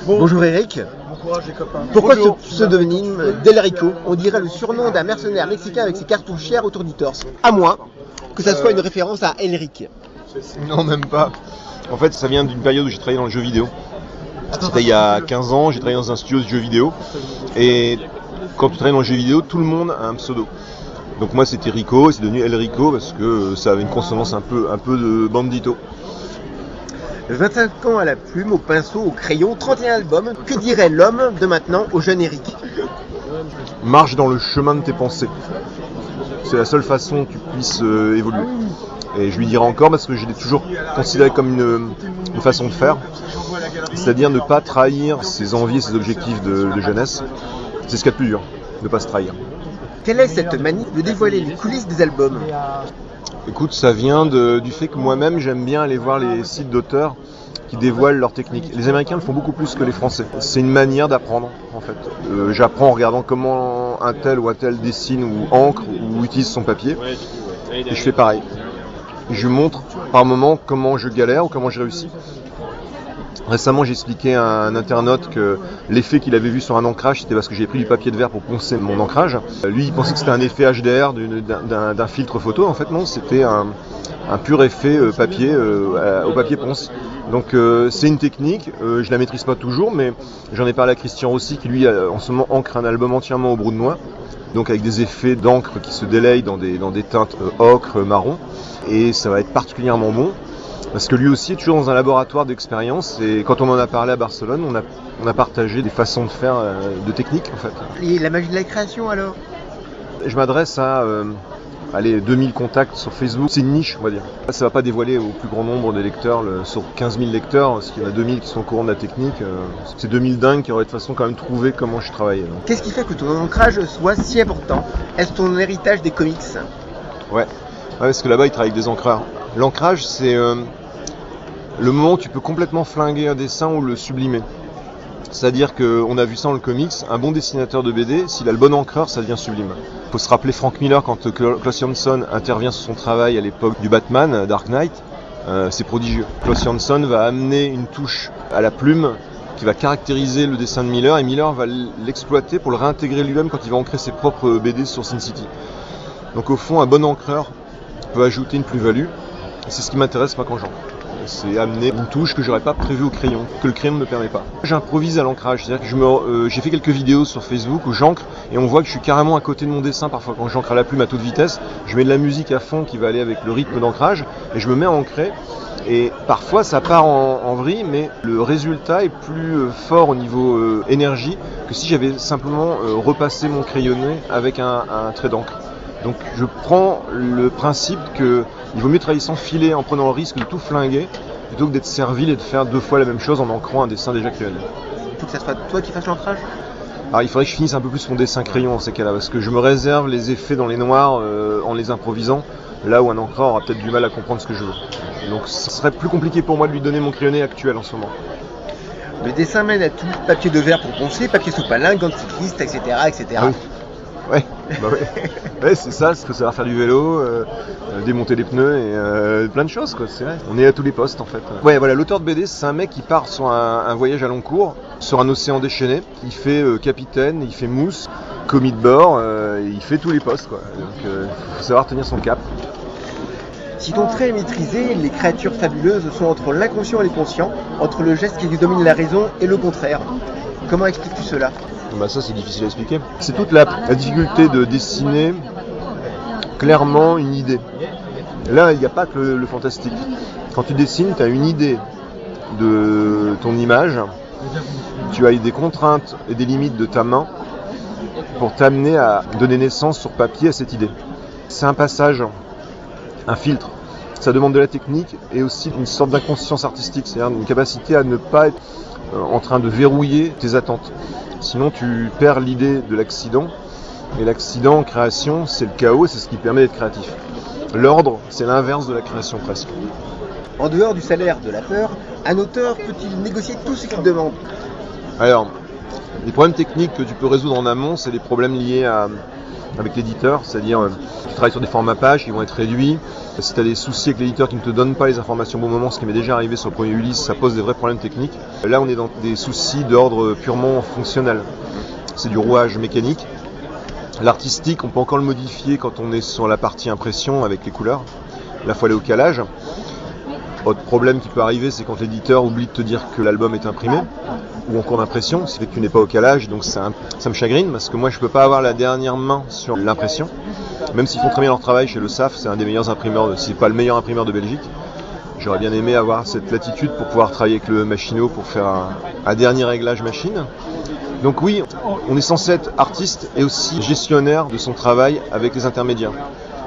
Bonjour Eric. Bon courage les copains. Pourquoi Bonjour. ce pseudonyme d'El Rico? On dirait le surnom d'un mercenaire mexicain avec ses cartouchières autour du torse. À moins que ça soit une référence à Elric. Non, même pas. En fait, ça vient d'une période où j'ai travaillé dans le jeu vidéo. C'était il y a 15 ans, j'ai travaillé dans un studio de jeux vidéo. Et quand tu travailles dans le jeu vidéo, tout le monde a un pseudo. Donc moi c'était Rico, et c'est devenu El Rico parce que ça avait une consonance un peu de bandito. 25 ans à la plume, au pinceau, au crayon, 31 albums. Que dirait l'homme de maintenant au jeune Eric? Marche dans le chemin de tes pensées. C'est la seule façon que tu puisses évoluer. Et je lui dirai encore parce que je l'ai toujours considéré comme une façon de faire. C'est-à-dire ne pas trahir ses envies et ses objectifs de jeunesse. C'est ce qu'il y a de plus dur, de ne pas se trahir. Quelle est cette manie de dévoiler les coulisses des albums? Écoute, ça vient du fait que moi-même j'aime bien aller voir les sites d'auteurs qui dévoilent leurs techniques. Les Américains le font beaucoup plus que les Français. C'est une manière d'apprendre en fait. J'apprends en regardant comment un tel ou un tel dessine ou encre ou utilise son papier. Et je fais pareil. Je montre par moments comment je galère ou comment je réussis. Récemment, j'ai expliqué à un internaute que l'effet qu'il avait vu sur un ancrage, c'était parce que j'ai pris du papier de verre pour poncer mon ancrage. Lui, il pensait que c'était un effet HDR d'un filtre photo. En fait, non, c'était un pur effet papier au papier ponce. Donc, c'est une technique. Je la maîtrise pas toujours, mais j'en ai parlé à Christian Rossi, qui lui, en ce moment, encre un album entièrement au brou de noix. Donc, avec des effets d'encre qui se délayent dans des teintes ocre, marron. Et ça va être particulièrement bon. Parce que lui aussi est toujours dans un laboratoire d'expérience et quand on en a parlé à Barcelone, on a partagé des façons de faire, de techniques en fait. Et la magie de la création alors? Je m'adresse à 2000 contacts sur Facebook, c'est une niche on va dire. Ça va pas dévoiler au plus grand nombre de lecteurs, sur 15 000 lecteurs, parce qu'il y en a 2000 qui sont au courant de la technique. C'est 2000 dingues qui auraient de toute façon quand même trouvé comment je travaillais. Donc. Qu'est-ce qui fait que ton ancrage soit si important? Est-ce ton héritage des comics? Ouais, parce que là-bas ils travaillent avec des encreurs. L'ancrage c'est... le moment où tu peux complètement flinguer un dessin ou le sublimer. C'est-à-dire qu'on a vu ça dans le comics, un bon dessinateur de BD, s'il a le bon encreur, ça devient sublime. Il faut se rappeler Frank Miller quand Klaus Jansson intervient sur son travail à l'époque du Batman, Dark Knight, c'est prodigieux. Klaus Jansson va amener une touche à la plume qui va caractériser le dessin de Miller et Miller va l'exploiter pour le réintégrer lui-même quand il va ancrer ses propres BD sur Sin City. Donc au fond, un bon encreur peut ajouter une plus-value, et c'est ce qui m'intéresse moi quand j'encre. C'est amener une touche que j'aurais pas prévue au crayon, que le crayon ne me permet pas. J'improvise à l'ancrage, c'est-à-dire que j'ai fait quelques vidéos sur Facebook où j'encre et on voit que je suis carrément à côté de mon dessin parfois quand j'encre à la plume à toute vitesse. Je mets de la musique à fond qui va aller avec le rythme d'ancrage et je me mets à ancrer. Et parfois ça part en vrille, mais le résultat est plus fort au niveau énergie que si j'avais simplement repassé mon crayonné avec un trait d'encre. Donc je prends le principe qu'il vaut mieux travailler sans filet en prenant le risque de tout flinguer plutôt que d'être servile et de faire 2 fois la même chose en ancrant un dessin déjà crayonné. Il faut que ça soit toi qui fasses l'ancrage? Alors il faudrait que je finisse un peu plus mon dessin crayon dans ces cas-là parce que je me réserve les effets dans les noirs en les improvisant là où un encreur aura peut-être du mal à comprendre ce que je veux. Donc ce serait plus compliqué pour moi de lui donner mon crayonné actuel en ce moment. Le dessin mène à tout, papier de verre pour poncer, papier sopalin, gants de cycliste, etc. etc. Ah oui. Ouais, c'est ça, il faut savoir faire du vélo, démonter les pneus et plein de choses quoi, c'est vrai. On est à tous les postes en fait. Ouais, voilà, l'auteur de BD, c'est un mec qui part sur un voyage à long cours, sur un océan déchaîné. Il fait capitaine, il fait mousse, commis de bord, il fait tous les postes quoi. Donc il faut savoir tenir son cap. Si ton trait est maîtrisé, les créatures fabuleuses sont entre l'inconscient et le conscient, entre le geste qui domine la raison et le contraire. Comment expliques-tu cela? Bah ça c'est difficile à expliquer. C'est toute la difficulté de dessiner clairement une idée. Là il n'y a pas que le fantastique. Quand tu dessines, tu as une idée de ton image, tu as des contraintes et des limites de ta main pour t'amener à donner naissance sur papier à cette idée. C'est un passage, un filtre. Ça demande de la technique et aussi une sorte d'inconscience artistique, c'est-à-dire une capacité à ne pas être en train de verrouiller tes attentes. Sinon tu perds l'idée de l'accident, et l'accident en création c'est le chaos, c'est ce qui permet d'être créatif. L'ordre c'est l'inverse de la création presque. En dehors du salaire de la peur, un auteur peut-il négocier tout ce qu'il demande? Alors, les problèmes techniques que tu peux résoudre en amont, c'est les problèmes liés avec l'éditeur, c'est-à-dire tu travailles sur des formats pages qui vont être réduits. Si tu as des soucis avec l'éditeur qui ne te donne pas les informations au bon moment, ce qui m'est déjà arrivé sur le premier Ulysse, ça pose des vrais problèmes techniques. Là, on est dans des soucis d'ordre purement fonctionnel. C'est du rouage mécanique. L'artistique, on peut encore le modifier quand on est sur la partie impression avec les couleurs. Là, il faut aller au calage. Autre problème qui peut arriver, c'est quand l'éditeur oublie de te dire que l'album est imprimé ou en cours d'impression, ce qui fait que tu n'es pas au calage, donc ça me chagrine parce que moi je peux pas avoir la dernière main sur l'impression, même s'ils font très bien leur travail chez le SAF, c'est un des meilleurs imprimeurs, si c'est pas le meilleur imprimeur de Belgique. J'aurais bien aimé avoir cette latitude pour pouvoir travailler avec le Machinot pour faire un dernier réglage machine. Donc oui, on est censé être artiste et aussi gestionnaire de son travail avec les intermédiaires.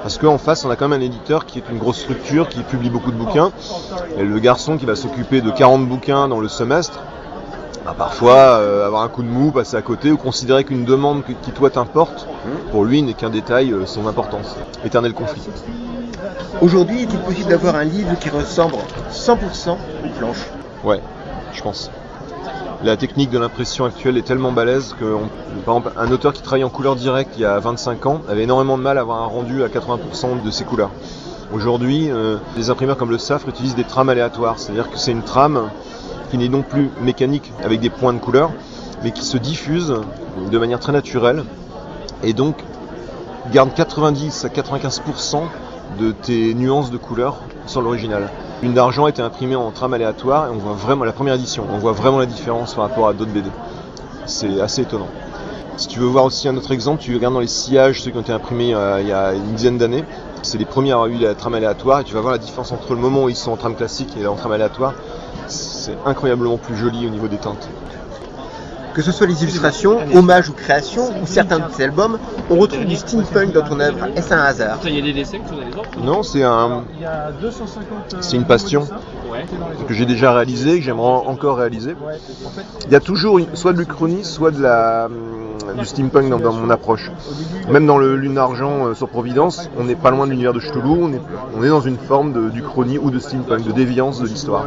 Parce qu'en face, on a quand même un éditeur qui est une grosse structure, qui publie beaucoup de bouquins. Et le garçon qui va s'occuper de 40 bouquins dans le semestre, va parfois avoir un coup de mou, passer à côté, ou considérer qu'une demande qui toi t'importe, pour lui n'est qu'un détail sans importance. Éternel conflit. Aujourd'hui, est-il possible d'avoir un livre qui ressemble 100% aux planches? Ouais, je pense. La technique de l'impression actuelle est tellement balèze que, par exemple, un auteur qui travaille en couleur directe il y a 25 ans avait énormément de mal à avoir un rendu à 80% de ses couleurs. Aujourd'hui, les imprimeurs comme le SAFR utilisent des trames aléatoires, c'est-à-dire que c'est une trame qui n'est non plus mécanique avec des points de couleur, mais qui se diffuse de manière très naturelle et donc garde 90 à 95% de tes nuances de couleurs sur l'original. Une d'argent a été imprimée en trame aléatoire et on voit vraiment la première édition, on voit vraiment la différence par rapport à d'autres BD. C'est assez étonnant. Si tu veux voir aussi un autre exemple, tu regardes dans les sillages, ceux qui ont été imprimés il y a une dizaine d'années. C'est les premiers à avoir eu la trame aléatoire et tu vas voir la différence entre le moment où ils sont en trame classique et en trame aléatoire. C'est incroyablement plus joli au niveau des teintes. Que ce soit les illustrations, hommages ou créations, ou certains de tes albums, on retrouve du steampunk dans ton œuvre. Est-ce un hasard? Il y a des dessins que tu as les autres? Non, c'est une passion que j'ai déjà réalisée, que j'aimerais encore réaliser. Il y a toujours soit de l'Uchronie, soit du steampunk dans mon approche. Même dans le Lune d'Argent sur Providence, on n'est pas loin de l'univers de Cthulhu, on est dans une forme d'Uchronie ou de steampunk, de déviance de l'histoire.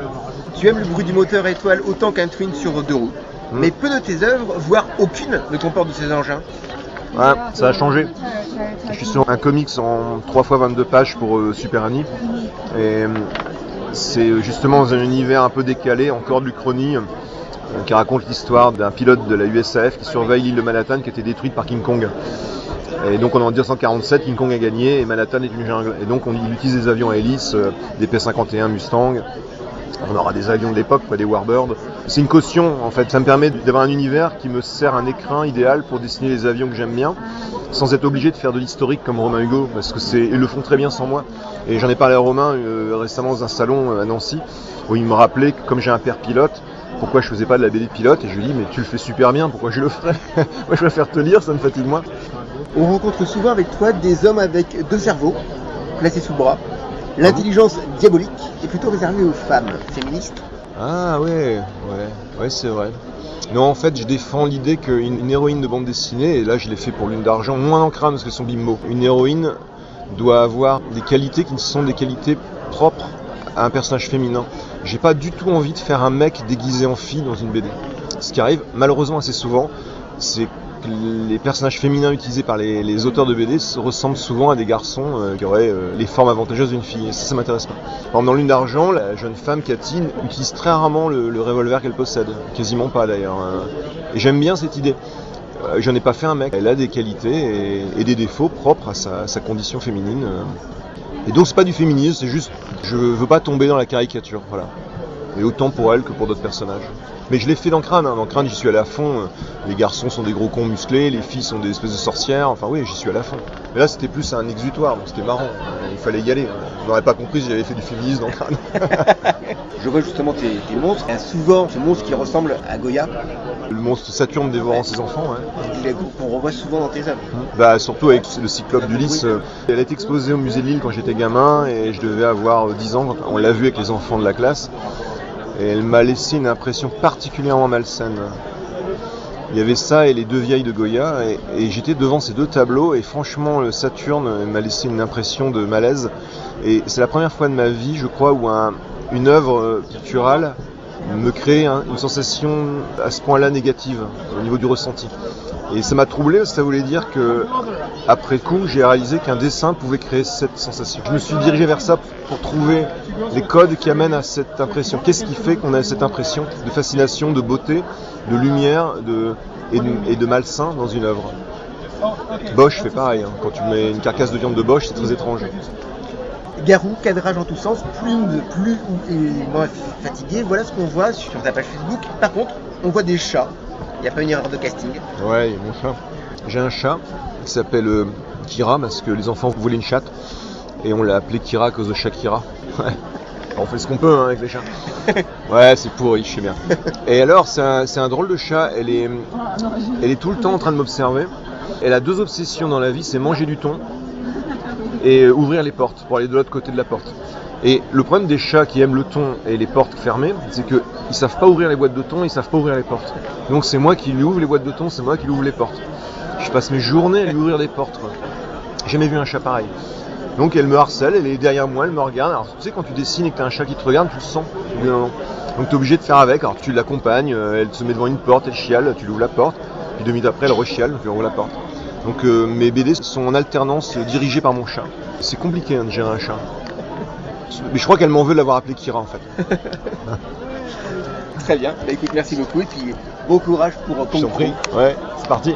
Tu aimes le bruit du moteur étoile autant qu'un twin sur deux roues. Mais peu de tes œuvres, voire aucune, ne comportent de ces engins. Ouais, ça a changé. Je suis sur un comics en 3x22 pages pour Super Annie. Et c'est justement dans un univers un peu décalé, encore de l'Uchronie, qui raconte l'histoire d'un pilote de la USAF qui surveille l'île de Manhattan qui a été détruite par King Kong. Et donc en 1947, King Kong a gagné et Manhattan est une jungle. Et donc il utilise des avions à hélice, des P-51 Mustang. On aura des avions de l'époque, des Warbird. C'est une caution en fait, ça me permet d'avoir un univers qui me sert un écrin idéal pour dessiner les avions que j'aime bien, sans être obligé de faire de l'historique comme Romain Hugo, parce que ils le font très bien sans moi. Et j'en ai parlé à Romain récemment dans un salon à Nancy, où il me rappelait que comme j'ai un père pilote, pourquoi je faisais pas de la BD de pilote, et je lui dis mais tu le fais super bien, pourquoi je le ferais? Moi je préfère te lire, ça me fatigue moins. On rencontre souvent avec toi des hommes avec deux cerveaux, placés sous le bras. L'intelligence diabolique est plutôt réservée aux femmes féministes. Ah ouais, c'est vrai. Non, en fait, je défends l'idée qu'une héroïne de bande dessinée, et là je l'ai fait pour Lune d'Argent, moins en crâne parce que son bimbo, une héroïne doit avoir des qualités qui sont des qualités propres à un personnage féminin. J'ai pas du tout envie de faire un mec déguisé en fille dans une BD. Ce qui arrive malheureusement assez souvent, c'est que les personnages féminins utilisés par les auteurs de BD ressemblent souvent à des garçons qui auraient les formes avantageuses d'une fille. Et ça m'intéresse pas. Par exemple, dans Lune d'Argent, la jeune femme, Cathy, utilise très rarement le revolver qu'elle possède. Quasiment pas d'ailleurs. Et j'aime bien cette idée. Je n'en ai pas fait un mec. Elle a des qualités et des défauts propres à sa condition féminine. Et donc c'est pas du féminisme, c'est juste je veux pas tomber dans la caricature, voilà. Et autant pour elle que pour d'autres personnages. Mais je l'ai fait dans Crâne, Dans Crâne j'y suis allé à fond. Les garçons sont des gros cons musclés, les filles sont des espèces de sorcières, enfin oui, j'y suis allé à fond. Mais là c'était plus un exutoire, donc c'était marrant, il fallait y aller. On n'aurait pas compris si j'avais fait du féminisme dans Crâne. Je vois justement tes monstres, il y a souvent ce monstre qui ressemble à Goya. Le monstre Saturne dévorant ses enfants, ouais. Qu'on revoit souvent dans tes œuvres. Bah surtout avec le cyclope d'Ulysse. Oui. Elle a été exposée au musée de Lille quand j'étais gamin et je devais avoir 10 ans, on l'a vu avec les enfants de la classe. Et elle m'a laissé une impression particulièrement malsaine. Il y avait ça et les deux vieilles de Goya, et j'étais devant ces deux tableaux, et franchement, le Saturne m'a laissé une impression de malaise. Et c'est la première fois de ma vie, je crois, où une œuvre picturale me crée une sensation à ce point-là négative, au niveau du ressenti. Et ça m'a troublé, parce que ça voulait dire que, après coup, j'ai réalisé qu'un dessin pouvait créer cette sensation. Je me suis dirigé vers ça pour trouver les codes qui amènent à cette impression. Qu'est-ce qui fait qu'on a cette impression de fascination, de beauté, de lumière et de malsain dans une œuvre? Bosch fait pareil, hein. Quand tu mets une carcasse de viande de Bosch, c'est très étrange. Garou, cadrage en tous sens, plus et moins fatigué, voilà ce qu'on voit sur ta page Facebook. Par contre, on voit des chats. Il n'y a pas une erreur de casting. Ouais, il y a mon chat. J'ai un chat qui s'appelle Kira, parce que les enfants voulaient une chatte. Et on l'a appelé Kira à cause de Shakira. Ouais. On fait ce qu'on peut, hein, avec les chats. Ouais, c'est pourri, je sais bien. Et alors, c'est un drôle de chat. Elle est tout le temps en train de m'observer. Elle a 2 obsessions dans la vie, c'est manger du thon et ouvrir les portes pour aller de l'autre côté de la porte. Et le problème des chats qui aiment le thon et les portes fermées, c'est qu'ils savent pas ouvrir les boîtes de thon, ils savent pas ouvrir les portes. Donc c'est moi qui lui ouvre les boîtes de thon, c'est moi qui lui ouvre les portes. Je passe mes journées à lui ouvrir les portes, quoi. J'ai jamais vu un chat pareil. Donc elle me harcèle, elle est derrière moi, elle me regarde. Alors tu sais, quand tu dessines et que tu as un chat qui te regarde, tu le sens. Donc tu es obligé de faire avec. Alors tu l'accompagnes, elle se met devant une porte, elle chiale, tu lui ouvres la porte. Puis 2 minutes après, elle rechiale, tu lui ouvres la porte. Donc mes BD sont en alternance dirigés par mon chat. C'est compliqué, hein, de gérer un chat. Mais je crois qu'elle m'en veut de l'avoir appelé Kira, en fait. Très bien. Bah, écoute, merci beaucoup et puis bon courage pour Je t'en prie. Ouais, c'est parti.